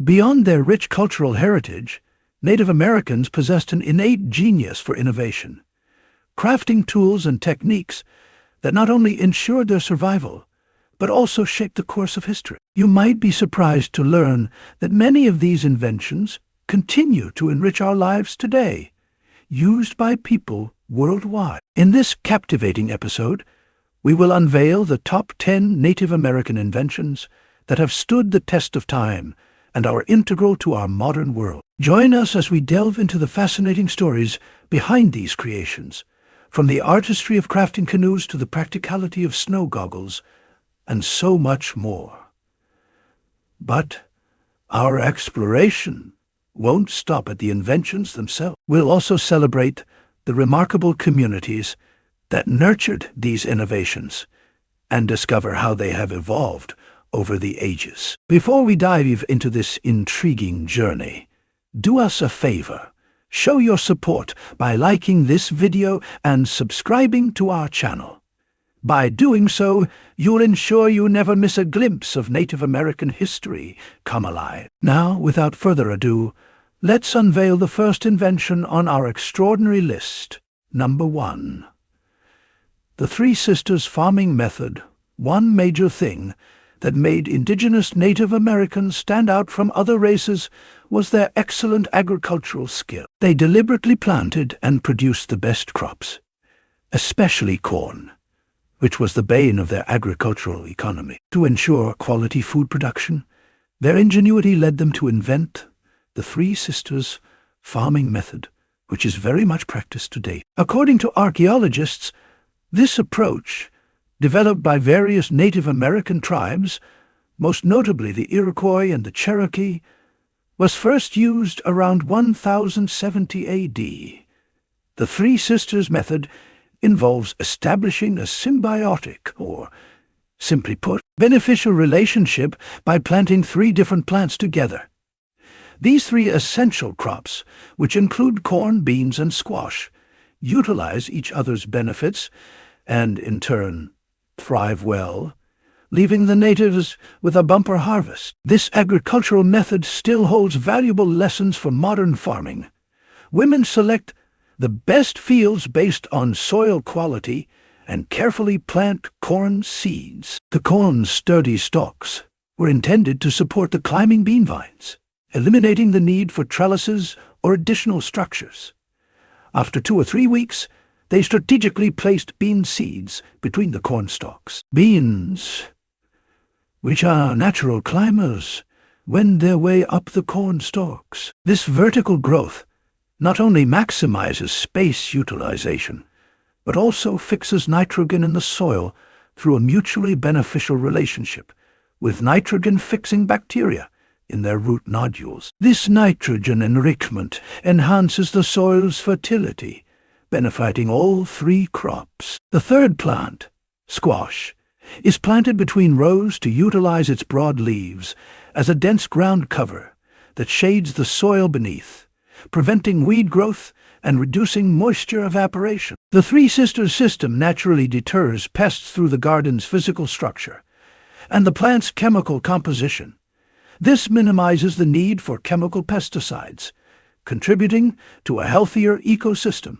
Beyond their rich cultural heritage, Native Americans possessed an innate genius for innovation, crafting tools and techniques that not only ensured their survival, but also shaped the course of history. You might be surprised to learn that many of these inventions continue to enrich our lives today, used by people worldwide. In this captivating episode, we will unveil the top 10 Native American inventions that have stood the test of time and are integral to our modern world. Join us as we delve into the fascinating stories behind these creations, from the artistry of crafting canoes to the practicality of snow goggles, and so much more. But our exploration won't stop at the inventions themselves. We'll also celebrate the remarkable communities that nurtured these innovations and discover how they have evolved over the ages. Before we dive into this intriguing journey, do us a favor. Show your support by liking this video and subscribing to our channel. By doing so, you'll ensure you never miss a glimpse of Native American history come alive. Now, without further ado, let's unveil the first invention on our extraordinary list. Number 1. The Three Sisters farming method. One major thing that made indigenous Native Americans stand out from other races was their excellent agricultural skill. They deliberately planted and produced the best crops, especially corn, which was the bane of their agricultural economy. To ensure quality food production, their ingenuity led them to invent the Three Sisters farming method, which is very much practiced today. According to archaeologists, this approach, developed by various Native American tribes, most notably the Iroquois and the Cherokee, was first used around 1070 AD. The Three Sisters method involves establishing a symbiotic, or simply put, beneficial relationship by planting 3 different plants together. These 3 essential crops, which include corn, beans, and squash, utilize each other's benefits and, in turn, thrive well, leaving the natives with a bumper harvest. This agricultural method still holds valuable lessons for modern farming. Women select the best fields based on soil quality and carefully plant corn seeds. The corn's sturdy stalks were intended to support the climbing bean vines, eliminating the need for trellises or additional structures. After 2 or 3 weeks, they strategically placed bean seeds between the corn stalks. Beans, which are natural climbers, wend their way up the corn stalks. This vertical growth not only maximizes space utilization, but also fixes nitrogen in the soil through a mutually beneficial relationship with nitrogen-fixing bacteria in their root nodules. This nitrogen enrichment enhances the soil's fertility, benefiting all 3 crops. The third plant, squash, is planted between rows to utilize its broad leaves as a dense ground cover that shades the soil beneath, preventing weed growth and reducing moisture evaporation. The Three Sisters system naturally deters pests through the garden's physical structure and the plant's chemical composition. This minimizes the need for chemical pesticides, contributing to a healthier ecosystem.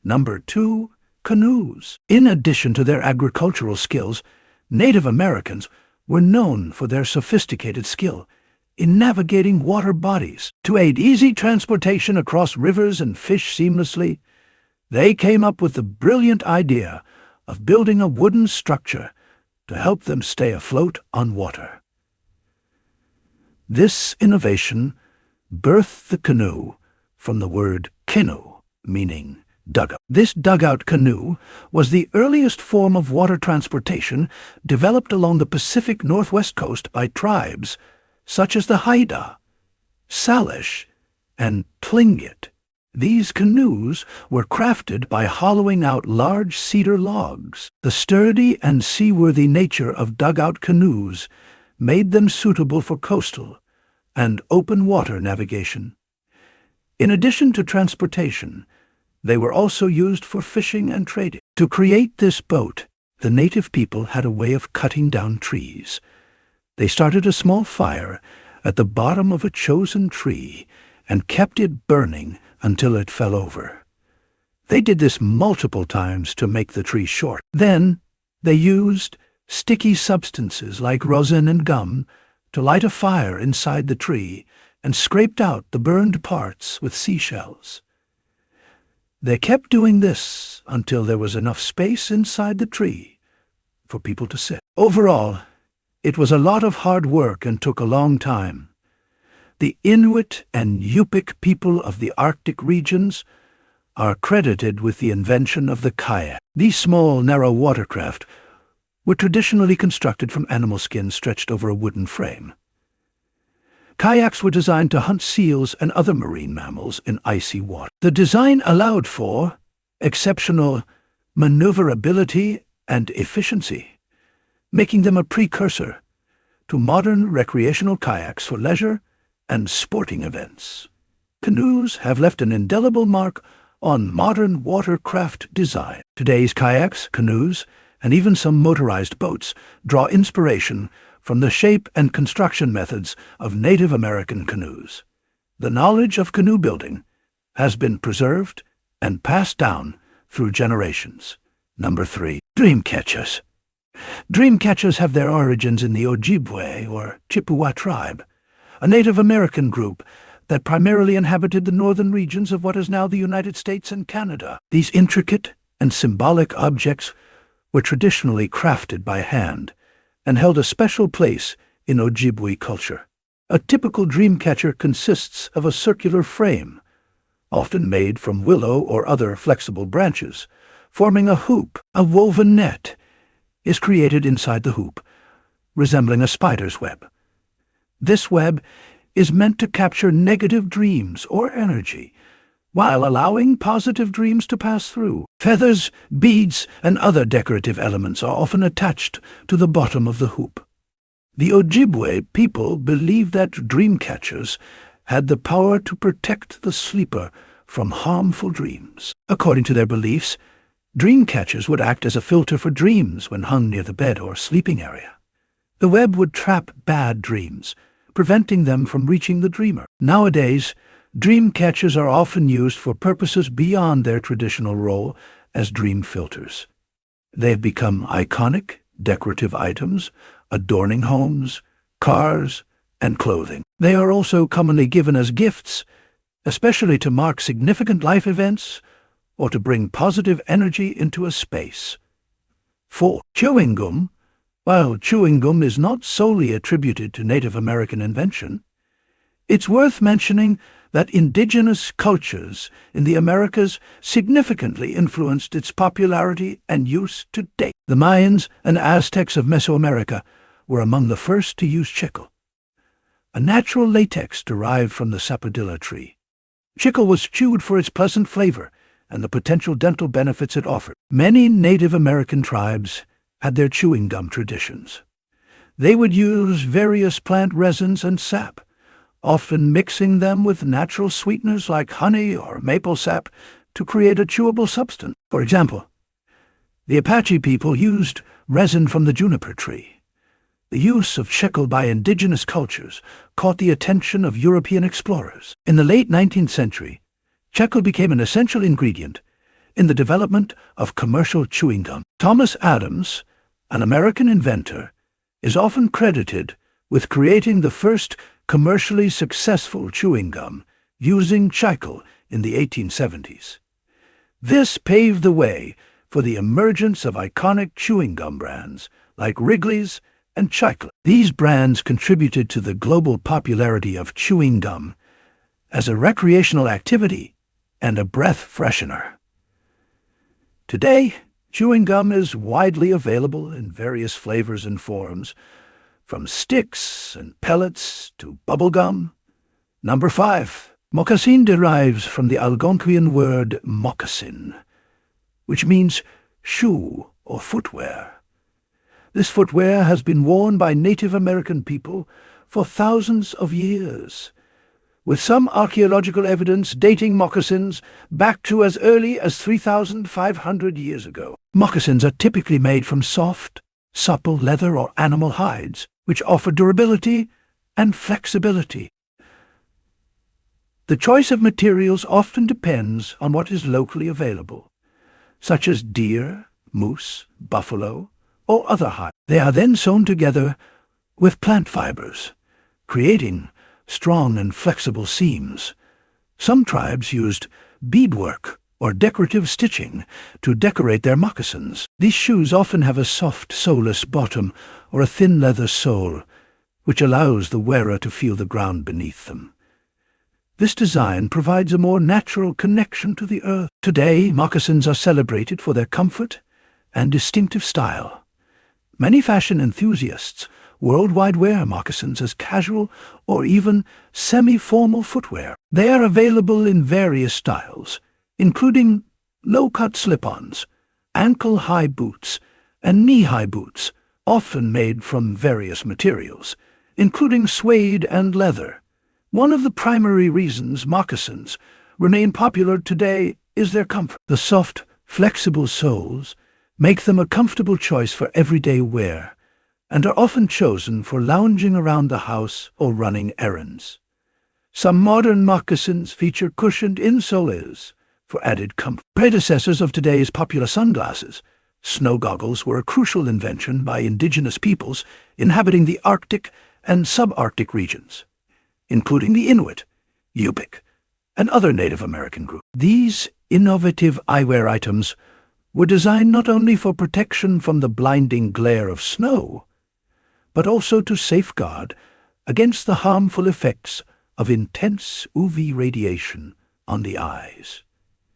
Number 2. Canoes. In addition to their agricultural skills, Native Americans were known for their sophisticated skill in navigating water bodies. To aid easy transportation across rivers and fish seamlessly, they came up with the brilliant idea of building a wooden structure to help them stay afloat on water. This innovation birthed the canoe from the word kinu, meaning dugout. This dugout canoe was the earliest form of water transportation developed along the Pacific Northwest coast by tribes such as the Haida, Salish, and Tlingit. These canoes were crafted by hollowing out large cedar logs. The sturdy and seaworthy nature of dugout canoes made them suitable for coastal and open water navigation. In addition to transportation, they were also used for fishing and trading. To create this boat, the native people had a way of cutting down trees. They started a small fire at the bottom of a chosen tree and kept it burning until it fell over. They did this multiple times to make the tree short. Then they used sticky substances like rosin and gum to light a fire inside the tree and scraped out the burned parts with seashells. They kept doing this until there was enough space inside the tree for people to sit. Overall, it was a lot of hard work and took a long time. The Inuit and Yupik people of the Arctic regions are credited with the invention of the kayak. These small, narrow watercraft were traditionally constructed from animal skins stretched over a wooden frame. Kayaks were designed to hunt seals and other marine mammals in icy water. The design allowed for exceptional maneuverability and efficiency, making them a precursor to modern recreational kayaks for leisure and sporting events. Canoes have left an indelible mark on modern watercraft design. Today's kayaks, canoes, and even some motorized boats draw inspiration from the shape and construction methods of Native American canoes. The knowledge of canoe building has been preserved and passed down through generations. Number 3. Dream catchers. Dream catchers have their origins in the Ojibwe or Chippewa tribe, a Native American group that primarily inhabited the northern regions of what is now the United States and Canada. These intricate and symbolic objects were traditionally crafted by hand and held a special place in Ojibwe culture. A typical dream catcher consists of a circular frame, often made from willow or other flexible branches, forming a hoop. A woven net is created inside the hoop, resembling a spider's web. This web is meant to capture negative dreams or energy, while allowing positive dreams to pass through. Feathers, beads, and other decorative elements are often attached to the bottom of the hoop. The Ojibwe people believed that dream catchers had the power to protect the sleeper from harmful dreams. According to their beliefs, dream catchers would act as a filter for dreams when hung near the bed or sleeping area. The web would trap bad dreams, preventing them from reaching the dreamer. Nowadays, dream catchers are often used for purposes beyond their traditional role as dream filters. They have become iconic, decorative items, adorning homes, cars, and clothing. They are also commonly given as gifts, especially to mark significant life events or to bring positive energy into a space. 4. Chewing gum. While chewing gum is not solely attributed to Native American invention, it's worth mentioning that indigenous cultures in the Americas significantly influenced its popularity and use to date. The Mayans and Aztecs of Mesoamerica were among the first to use chicle, a natural latex derived from the sapodilla tree. Chicle was chewed for its pleasant flavor and the potential dental benefits it offered. Many Native American tribes had their chewing gum traditions. They would use various plant resins and sap, often mixing them with natural sweeteners like honey or maple sap to create a chewable substance. For example, the Apache people used resin from the juniper tree. The use of chicle by indigenous cultures caught the attention of European explorers. In the late 19th century, chicle became an essential ingredient in the development of commercial chewing gum. Thomas Adams, an American inventor, is often credited with creating the first commercially successful chewing gum using chicle in the 1870s. This paved the way for the emergence of iconic chewing gum brands like Wrigley's and Chicle. These brands contributed to the global popularity of chewing gum as a recreational activity and a breath freshener. Today, chewing gum is widely available in various flavors and forms, from sticks and pellets to bubble gum. Number 5. Moccasin derives from the Algonquian word moccasin, which means shoe or footwear. This footwear has been worn by Native American people for thousands of years, with some archaeological evidence dating moccasins back to as early as 3,500 years ago. Moccasins are typically made from soft, supple leather or animal hides, which offer durability and flexibility. The choice of materials often depends on what is locally available, such as deer, moose, buffalo, or other hides. They are then sewn together with plant fibers, creating strong and flexible seams. Some tribes used beadwork or decorative stitching to decorate their moccasins. These shoes often have a soft, soleless bottom or a thin leather sole, which allows the wearer to feel the ground beneath them. This design provides a more natural connection to the earth. Today, moccasins are celebrated for their comfort and distinctive style. Many fashion enthusiasts worldwide wear moccasins as casual or even semi-formal footwear. They are available in various styles, including low-cut slip-ons, ankle-high boots, and knee-high boots, often made from various materials, including suede and leather. One of the primary reasons moccasins remain popular today is their comfort. The soft, flexible soles make them a comfortable choice for everyday wear and are often chosen for lounging around the house or running errands. Some modern moccasins feature cushioned insoles for added comfort. Predecessors of today's popular sunglasses, snow goggles were a crucial invention by indigenous peoples inhabiting the Arctic and subarctic regions, including the Inuit, Yupik, and other Native American groups. These innovative eyewear items were designed not only for protection from the blinding glare of snow, but also to safeguard against the harmful effects of intense UV radiation on the eyes.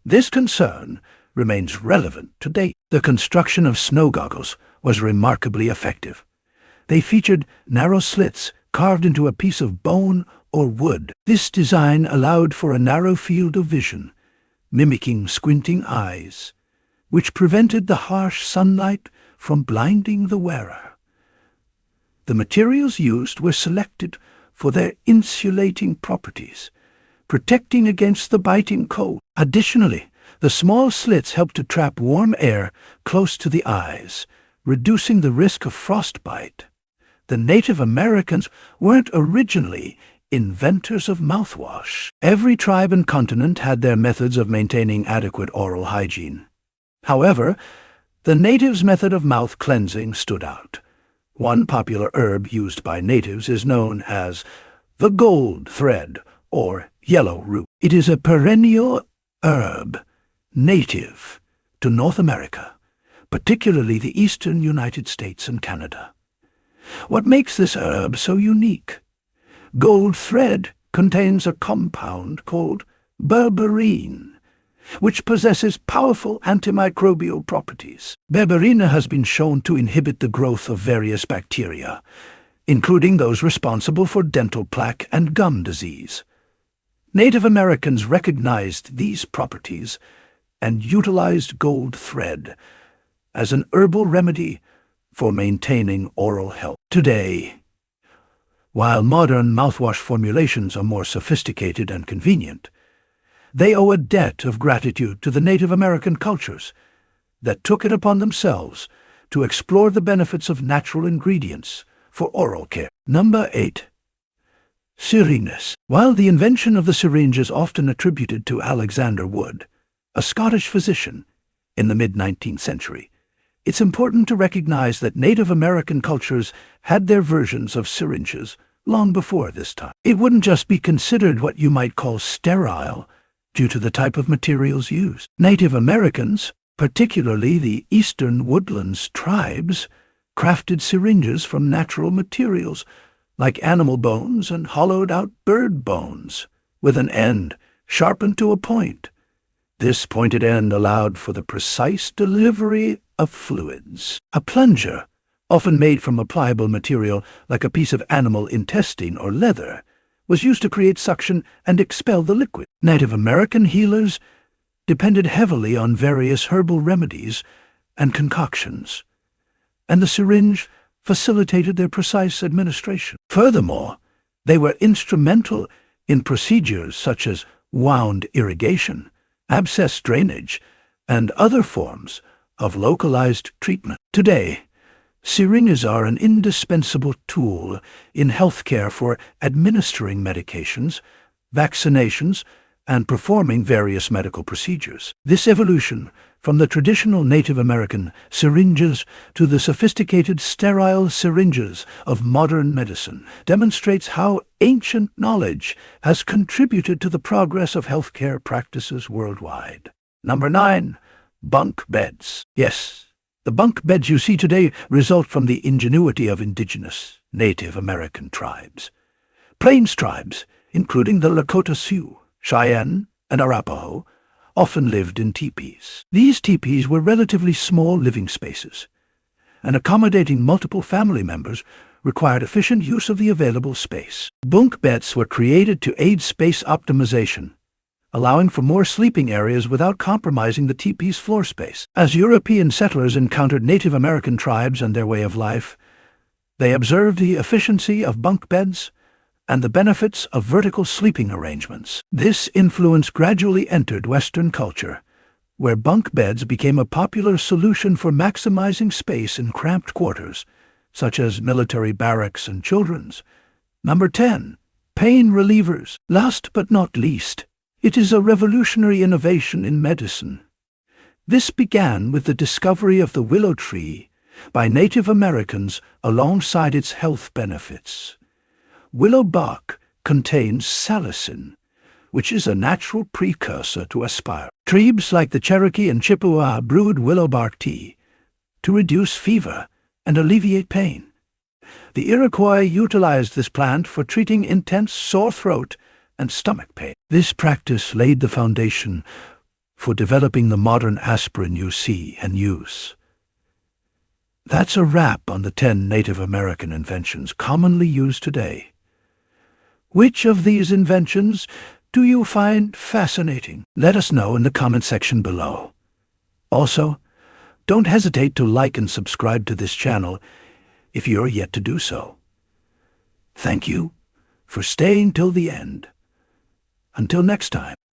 This concern remains relevant today. The construction of snow goggles was remarkably effective. They featured narrow slits carved into a piece of bone or wood. This design allowed for a narrow field of vision, mimicking squinting eyes, which prevented the harsh sunlight from blinding the wearer. The materials used were selected for their insulating properties, protecting against the biting cold. Additionally, the small slits helped to trap warm air close to the eyes, reducing the risk of frostbite. The Native Americans weren't originally inventors of mouthwash. Every tribe and continent had their methods of maintaining adequate oral hygiene. However, the natives' method of mouth cleansing stood out. One popular herb used by natives is known as the gold thread or yellow root. It is a perennial herb native to North America, particularly the eastern United States and Canada. What makes this herb so unique? Gold thread contains a compound called berberine, which possesses powerful antimicrobial properties. Berberine has been shown to inhibit the growth of various bacteria, including those responsible for dental plaque and gum disease. Native Americans recognized these properties and utilized gold thread as an herbal remedy for maintaining oral health. Today, while modern mouthwash formulations are more sophisticated and convenient, they owe a debt of gratitude to the Native American cultures that took it upon themselves to explore the benefits of natural ingredients for oral care. Number 8. Syringes. While the invention of the syringe is often attributed to Alexander Wood, a Scottish physician, in the mid-19th century, it's important to recognize that Native American cultures had their versions of syringes long before this time. It wouldn't just be considered what you might call sterile due to the type of materials used. Native Americans, particularly the eastern woodlands tribes, crafted syringes from natural materials like animal bones and hollowed-out bird bones, with an end sharpened to a point. This pointed end allowed for the precise delivery of fluids. A plunger, often made from a pliable material like a piece of animal intestine or leather, was used to create suction and expel the liquid. Native American healers depended heavily on various herbal remedies and concoctions, and the syringe facilitated their precise administration. Furthermore, they were instrumental in procedures such as wound irrigation, abscess drainage, and other forms of localized treatment. Today, Syringes are an indispensable tool in healthcare for administering medications, vaccinations, and performing various medical procedures. This evolution, from the traditional Native American syringes to the sophisticated sterile syringes of modern medicine, demonstrates how ancient knowledge has contributed to the progress of healthcare practices worldwide. Number 9. Bunk beds. Yes, the bunk beds you see today result from the ingenuity of indigenous Native American tribes. Plains tribes, including the Lakota Sioux, Cheyenne, and Arapaho, often lived in teepees. These teepees were relatively small living spaces, and accommodating multiple family members required efficient use of the available space. Bunk beds were created to aid space optimization, allowing for more sleeping areas without compromising the teepee's floor space. As European settlers encountered Native American tribes and their way of life, they observed the efficiency of bunk beds and the benefits of vertical sleeping arrangements. This influence gradually entered Western culture, where bunk beds became a popular solution for maximizing space in cramped quarters, such as military barracks and children's. Number 10. Pain relievers. Last but not least, it is a revolutionary innovation in medicine. This began with the discovery of the willow tree by Native Americans alongside its health benefits. Willow bark contains salicin, which is a natural precursor to aspire. Tribes like the Cherokee and Chippewa brewed willow bark tea to reduce fever and alleviate pain. The Iroquois utilized this plant for treating intense sore throat and stomach pain. This practice laid the foundation for developing the modern aspirin you see and use. That's a wrap on the 10 Native American inventions commonly used today. Which of these inventions do you find fascinating? Let us know in the comment section below. Also, don't hesitate to like and subscribe to this channel if you're yet to do so. Thank you for staying till the end. Until next time.